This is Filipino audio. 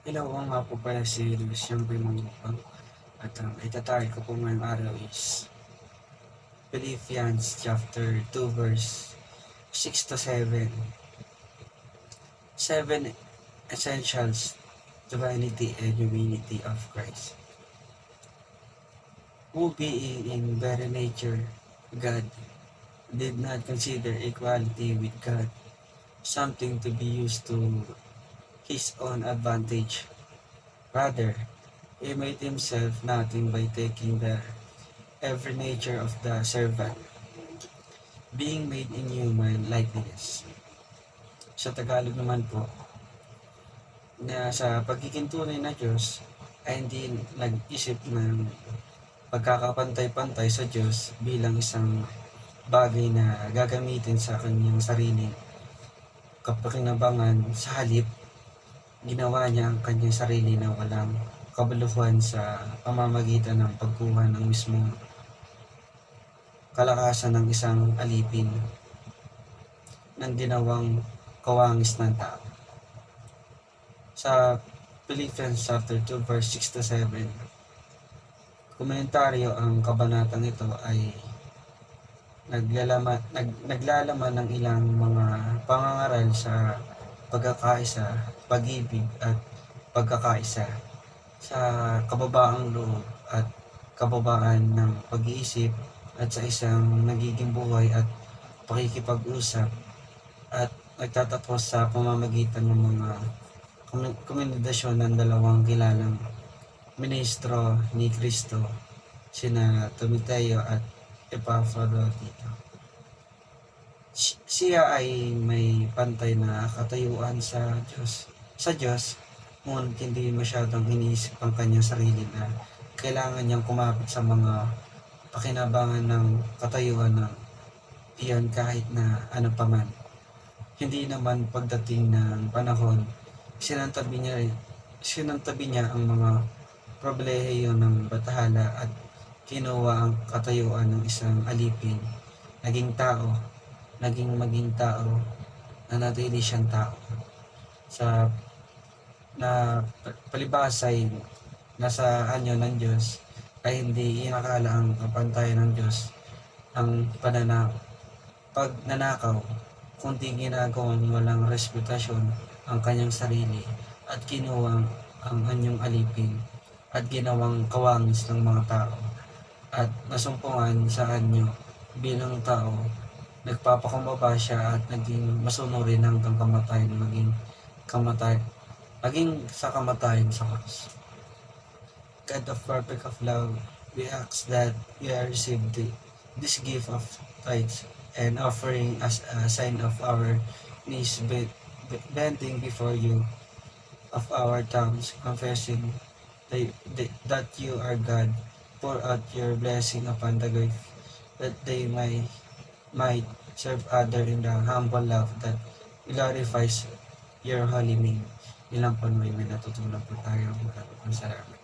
Hello, ako nga po pala si Luis yung Bimangupang at ang itatawid ko po ngayong araw is Philippians chapter 2 verse 6 to 7. 7 essentials divinity and humanity of Christ. Who being in very nature God did not consider equality with God something to be used to his own advantage. Rather, he made himself nothing by taking the every nature of the servant, being made in human likeness. Sa Tagalog naman po, na sa pagiging tunay na Diyos ay hindi nag-isip ng pagkakapantay-pantay sa Diyos bilang isang bagay na gagamitin sa kanyang sariling kapakinabangan. Sa halip, ginawa niya ang kanyang sarili na walang kabuluhan sa pamamagitan ng pagkuha ng mismong kalakasan ng isang alipin ng ginawang kawangis ng tao. Sa Philippians chapter 2 verse 6 to 7, komentaryo ang kabanatang ito ay naglalaman ng ilang mga pangangaral sa pagkakaisa, pag-ibig at pagkakaisa, sa kababaang loob at kababaan ng pag-iisip at sa isang nagiging buhay at pakikipag-usap at nagtatapos sa pamamagitan ng mga komunikasyon ng dalawang kilalang ministro ni Kristo, sina Timoteo at Epaphroditus. Siya ay may pantay na katayuan sa Diyos, ngunit hindi masyadong iniisip ang kanyang sarili na kailangan niyang kumapit sa mga pakinabangan ng katayuan ng iyon kahit na ano paman. Hindi naman pagdating ng panahon, sinantabi niya ang mga problehiyo ng batahala at kinuha ang katayuan ng isang alipin, maging tao, nanatili siyang tao. Sa na palibasay nasa anyo ng Diyos ay hindi inakala ang kapantayan ng Diyos ang pagnanakaw, kundi ginagawang walang respetasyon ang kanyang sarili at kinuha ang anyong alipin at ginawang kawangis ng mga tao at nasumpungan sa anyo bilang tao. Nagpapakumbaba siya at naging masunurin hanggang kamatayan, maging sa kamatayan sa cross. God of perfect of love, we ask that we receive this gift of tithes and offering as a sign of our knees bending before you, of our tongues confessing that you are God. Pour out your blessing upon the grave, that they might serve other in the humble love that glorifies your holy name. Ilang po may natutunan po tayo. Maraming salamat.